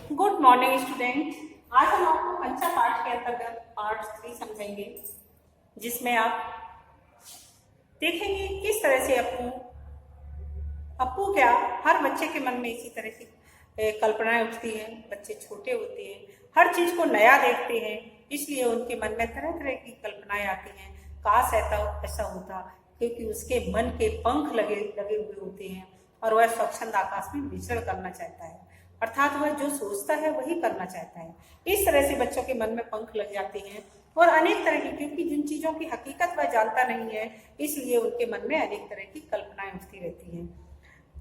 Good morning student. आज हम आपको कंचा पाठ के अंतर्गत पार्ट 3 समझेंगे, जिसमें आप देखेंगे किस तरह से अप्पू क्या हर बच्चे के मन में इसी तरह की कल्पनाएं उठती हैं। बच्चे छोटे होते हैं, हर चीज को नया देखते हैं, इसलिए उनके मन में तरह तरह की कल्पनाएं आती हैं। काश ऐसा होता, क्योंकि उसके मन के पंख लगे लगे हुए होते हैं और वह स्वच्छंद आकाश में विचरण करना चाहता है, अर्थात वह जो सोचता है वही करना चाहता है। इस तरह से बच्चों के मन में पंख लग जाते हैं और अनेक तरह की, क्योंकि जिन चीजों की हकीकत वह जानता नहीं है, इसलिए उनके मन में अनेक तरह की कल्पनाएं उठती रहती हैं।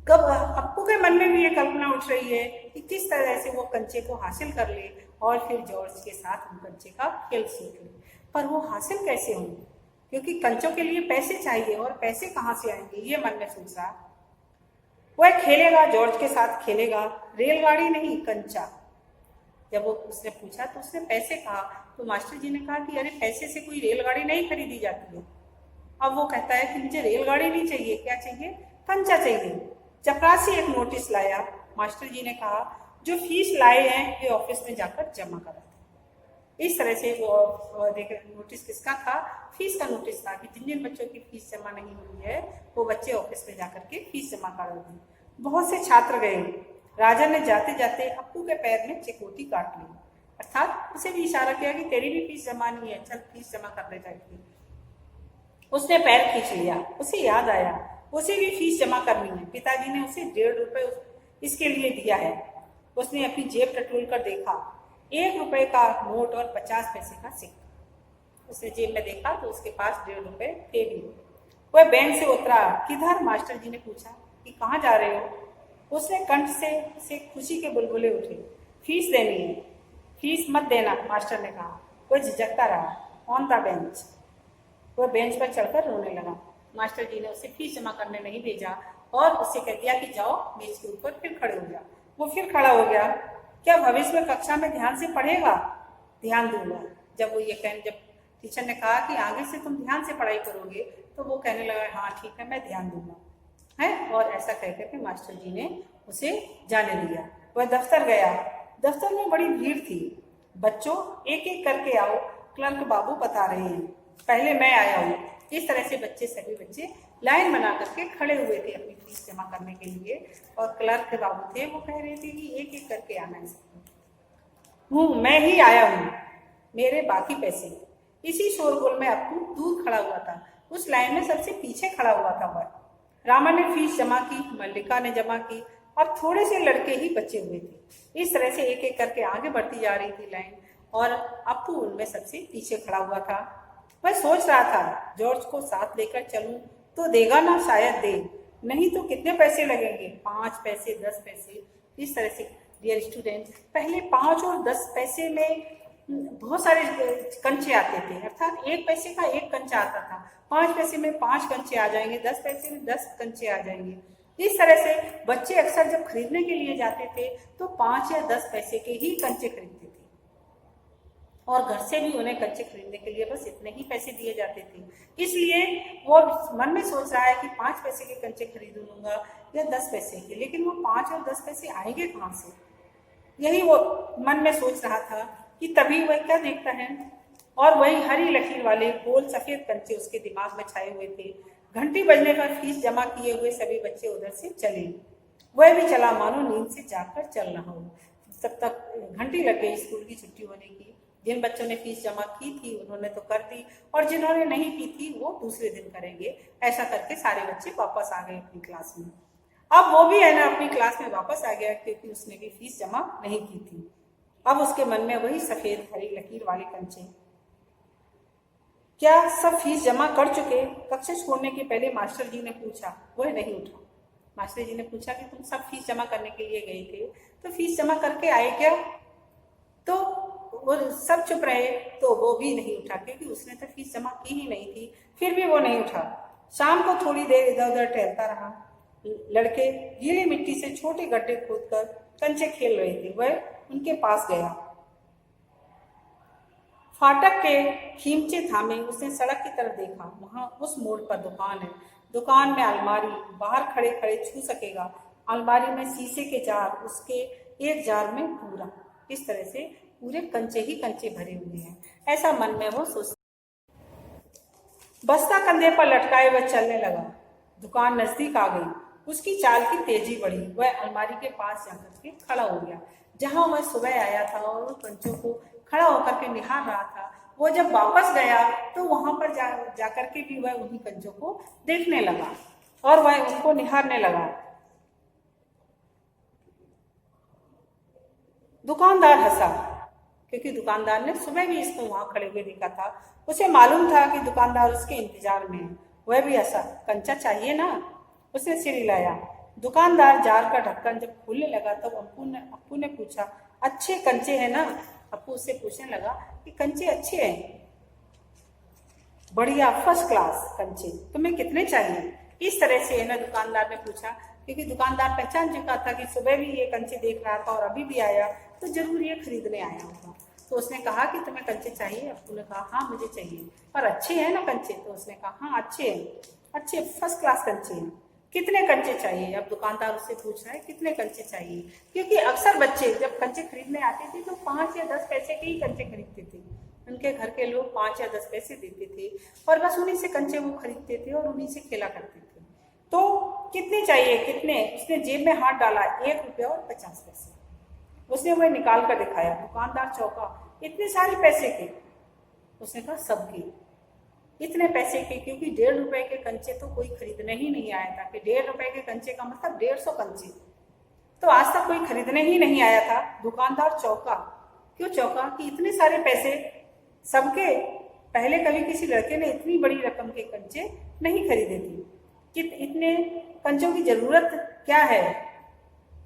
कब अप्पू के मन में भी ये कल्पना उठ रही है कि किस तरह से वो कंचे को हासिल कर ले और फिर जॉर्ज के साथ उन कंचे का खेल सीख ले। पर वो हासिल कैसे होंगे, क्योंकि कंचों के लिए पैसे चाहिए और पैसे कहाँ से आएंगे, ये मन में सोच रहा। वह खेलेगा, जॉर्ज के साथ खेलेगा, रेलगाड़ी नहीं कंचा। जब वो उसने पूछा तो उसने पैसे कहा, तो मास्टर जी ने कहा कि अरे पैसे से कोई रेलगाड़ी नहीं खरीदी जाती है। अब वो कहता है कि मुझे रेलगाड़ी नहीं चाहिए, क्या चाहिए, कंचा चाहिए। चपरासी एक नोटिस लाया। मास्टर जी ने कहा जो फीस लाए हैं ये ऑफिस में जाकर जमा करा दे। इस तरह से वो देख, नोटिस किसका था, फीस का नोटिस था कि जिन जिन बच्चों की फीस जमा नहीं हुई है वो बच्चे ऑफिस में जाकर के फीस जमा करा दें। बहुत से छात्र गए। राजा ने जाते जाते अप्पू के पैर में चिकोटी काट ली, अर्थात उसे भी इशारा किया कि तेरी भी फीस जमा नहीं है, चल फीस जमा कर ले जाके। उसने पैर खींच लिया। उसे याद आया उसे भी फीस जमा करनी है। पिताजी ने उसे 1.5 रुपए इसके लिए दिया है। उसने अपनी जेब टटोल कर देखा, 1 रुपए का नोट और 50 पैसे का सिक्का। उसने जेब में देखा तो उसके पास 1.5 रुपए थे भी। वह बैंक से उतरा। किधर, मास्टर जी ने पूछा कि कहाँ जा रहे हो। उसने कंठ से खुशी के बुलबुले उठे। फीस देनी है। फीस मत देना, मास्टर ने कहा। वह झिझकता रहा। On the bench. वह बेंच पर चढ़कर रोने लगा। मास्टर जी ने उसे फीस जमा करने नहीं भेजा और उससे कह दिया कि जाओ मेज के ऊपर फिर खड़े हो जा। वो फिर खड़ा हो गया। क्या भविष्य में कक्षा में ध्यान से पढ़ेगा? ध्यान दूंगा। जब टीचर ने कहा कि आगे से तुम ध्यान से पढ़ाई करोगे, तो वो कहने लगा हाँ ठीक है, मैं ध्यान दूंगा है। और ऐसा कह करके मास्टर जी ने उसे जाने दिया। वह दफ्तर गया। दफ्तर में बड़ी भीड़ थी। बच्चों एक एक करके आओ, क्लर्क बाबू बता रहे हैं, पहले मैं आया हूँ। इस तरह से सभी बच्चे लाइन बना करके खड़े हुए थे अपनी फीस जमा करने के लिए। और क्लर्क बाबू थे, वो कह रहे थे कि एक एक करके आना है सबको। मैं ही आया हूँ, मेरे बाकी पैसे। इसी शोरगुल में अप्पू दूर खड़ा हुआ था। उस लाइन में सबसे पीछे खड़ा हुआ था वह। रामा ने फीस जमा की, मल्लिका ने जमा की और थोड़े से लड़के ही बचे हुए थे। इस तरह से एक एक करके आगे बढ़ती जा रही थी लाइन और अप्पू उनमें सबसे पीछे खड़ा हुआ था। मैं सोच रहा था जॉर्ज को साथ लेकर चलूं तो देगा ना, शायद दे, नहीं तो कितने पैसे लगेंगे, 5 पैसे 10 पैसे। इस तरह से डियर स्टूडेंट, पहले 5 और 10 पैसे में बहुत सारे कंचे आते थे, अर्थात 1 पैसे का 1 कंचा आता था। 5 पैसे में 5 कंचे आ जाएंगे, 10 पैसे में 10 कंचे आ जाएंगे। इस तरह से बच्चे अक्सर जब खरीदने के लिए जाते थे तो 5 या 10 पैसे के ही कंचे खरीदते थे और घर से भी उन्हें कंचे खरीदने के लिए बस इतने ही पैसे दिए जाते थे। इसलिए वो मन में सोच रहा है कि 5 पैसे के कंचे खरीद लूंगा या 10 पैसे के, लेकिन वो 5 और 10 पैसे आएंगे कहाँ से, यही वो मन में सोच रहा था कि तभी वह क्या देखता है, और वही हरी लकीर वाले गोल सफेद कंचे उसके दिमाग में छाए हुए थे। घंटी बजने पर फीस जमा किए हुए सभी बच्चे उधर से चले। वह भी चला मानो नींद से जाकर चल रहा हो। तब तक घंटी लग गई स्कूल की छुट्टी होने की। जिन बच्चों ने फीस जमा की थी उन्होंने तो कर दी और जिन्होंने नहीं की थी वो दूसरे दिन करेंगे। ऐसा करके सारे बच्चे वापस आ गए अपनी क्लास में। अब वो भी है ना अपनी क्लास में वापस आ गया, क्योंकि उसने भी फीस जमा नहीं की थी। अब उसके मन में वही सफेद हरी लकीर वाले कंचे। क्या सब फीस जमा कर चुके? कक्षा छोड़ने के पहले मास्टर जी ने पूछा। वह नहीं उठा। मास्टर जी ने पूछा कि तुम सब फीस जमा करने के लिए गए थे, तो फीस जमा करके आए क्या? तो वो सब चुप रहे, तो वो भी नहीं उठा, क्योंकि उसने तो फीस जमा की ही नहीं थी। फिर भी वो नहीं उठा। शाम को थोड़ी देर इधर उधर टहलता रहा। लड़के गीली मिट्टी से छोटे गड्ढे खोदकर कंचे खेल रहे थे। वह उनके पास गया। फाटक के खींचे थामे उसने सड़क की तरफ देखा। वहां उस मोड़ पर दुकान है। दुकान में अलमारी, बाहर खड़े खड़े छू सकेगा। अलमारी में शीशे के जार, उसके एक जार में पूरा। इस तरह से पूरे कंचे ही कंचे भरे हुए हैं, ऐसा मन में वो सोच। बस्ता कंधे पर लटकाए वह चलने लगा। दुकान नजदीक आ गई। उसकी चाल की तेजी बढ़ी। वह अलमारी के पास जाकर के खड़ा हो गया, जहां वह सुबह आया था और उन कंचों को खड़ा होकर के निहार रहा था। वो जब वापस गया तो वहां पर जाकर के भी वह उन्हीं कंचों को देखने लगा और वह उनको निहारने लगा। दुकानदार हंसा, क्योंकि दुकानदार ने सुबह भी इसको वहां खड़े हुए देखा था। उसे मालूम था कि दुकानदार उसके इंतजार में है। वह भी हंसा। कंचा चाहिए ना? उसने सिर हिलाया। दुकानदार जार का ढक्कन जब खोलने लगा तब अप्पू ने पूछा, अच्छे कंचे हैं ना? अप्पू उससे पूछने लगा कि कंचे अच्छे हैं? बढ़िया, फर्स्ट क्लास कंचे। तुम्हें कितने चाहिए? इस तरह से ना दुकानदार ने पूछा, क्योंकि दुकानदार पहचान चुका था कि सुबह भी ये कंचे देख रहा था और अभी भी आया तो जरूर ये खरीदने आया होगा। तो उसने कहा कि तुम्हें कंचे चाहिए? अप्पू ने कहा हाँ मुझे चाहिए। पर अच्छे हैं ना कंचे? तो उसने कहा हाँ अच्छे हैं, अच्छे फर्स्ट क्लास कंचे हैं। कितने कंचे चाहिए? अब दुकानदार उससे पूछ रहा है कितने कंचे चाहिए, क्योंकि अक्सर बच्चे जब कंचे खरीदने आते थे तो 5 या 10 पैसे के ही कंचे खरीदते थे। उनके घर के लोग 5 या 10 पैसे देते थे और बस उन्हीं से कंचे वो खरीदते थे और उन्हीं से खेला करते थे। तो कितने चाहिए? कितने? उसने जेब में हाथ डाला। 1 रुपया और 50 पैसे। उसने वह निकाल कर दिखाया। दुकानदार चौंका, इतने सारे पैसे के? उसने कहा सबके। इतने पैसे के? क्योंकि 1.5 रुपए के कंचे तो कोई खरीदने ही नहीं आया था। कि 1.5 रुपए के कंचे का मतलब 150 कंचे, तो आज तक कोई खरीदने ही नहीं आया था। दुकानदार चौंका। क्यों चौंका? कि इतने सारे पैसे सबके? पहले कभी किसी लड़के ने इतनी बड़ी रकम के कंचे नहीं खरीदे थे। कि इतने कंचों की जरूरत क्या है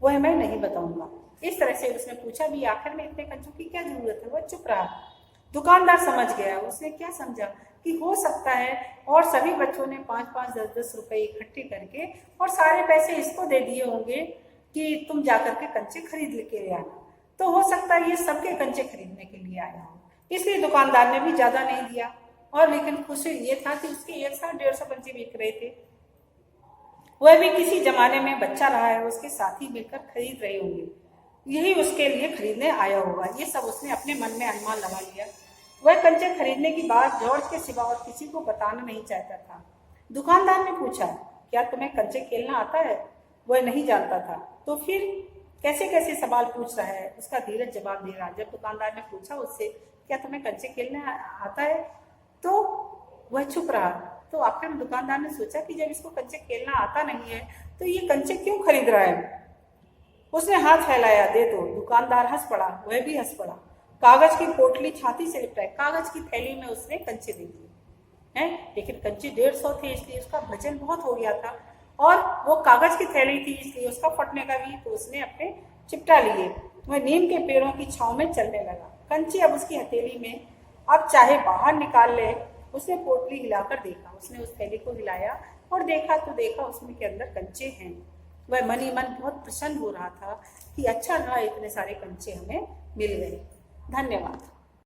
वह मैं नहीं बताऊंगा। इस तरह से उसने पूछा भी आखिर में इतने कंचों की क्या जरूरत है? वह चुप रहा। दुकानदार समझ गया। उसने क्या समझा कि हो सकता है और सभी बच्चों ने 5-5, 10-10 रुपए इकट्ठे करके और सारे पैसे इसको दे दिए होंगे कि तुम जाकर के कंचे खरीद लेके आना। तो हो सकता है ये सबके कंचे खरीदने के लिए आया हो, इसलिए दुकानदार ने भी ज्यादा नहीं दिया। और लेकिन खुशी ये था कि उसके एक साथ 150 कंचे बिक रहे थे। वह भी किसी जमाने में बच्चा रहा है, उसके साथी मिलकर खरीद रहे होंगे, यही उसके लिए खरीदने आया होगा। ये सब उसने अपने मन में अनुमान लगा लिया। वह कंचे खरीदने की बात जॉर्ज के सिवा और किसी को बताना नहीं चाहता था। दुकानदार ने पूछा, क्या तुम्हें कंचे खेलना आता है? वह नहीं जानता था। तो फिर कैसे कैसे सवाल पूछ रहा है? उसका धीरज जवाब दे रहा। जब दुकानदार ने पूछा उससे, क्या तुम्हें कंचे खेलना आता है? तो वह चुप रहा। तो आखिर में दुकानदार ने सोचा कि जब इसको कंचे खेलना आता नहीं है तो ये कंचे क्यों खरीद रहा है। उसने हाथ फैलाया, दे दो। दुकानदार हंस पड़ा। वह भी हंस पड़ा। कागज की पोटली छाती से लिपटाई, कागज की थैली में उसने कंचे दे दिए हैं। लेकिन कंचे 150 थे, इसलिए उसका वजन बहुत हो गया था और वो कागज की थैली थी इसलिए उसका फटने का भी तो उसने अपने चिपटा लिए। वह नीम के पेड़ों की छांव में चलने लगा। कंचे अब उसकी हथेली में, अब चाहे बाहर निकाल ले। उसने पोटली हिलाकर देखा। उसने उस थैली को हिलाया और देखा तो देखा उसमें के अंदर कंचे हैं। वह मन ही मन बहुत प्रसन्न हो रहा था कि अच्छा रहा इतने सारे कंचे हमें मिल गए। धन्यवाद।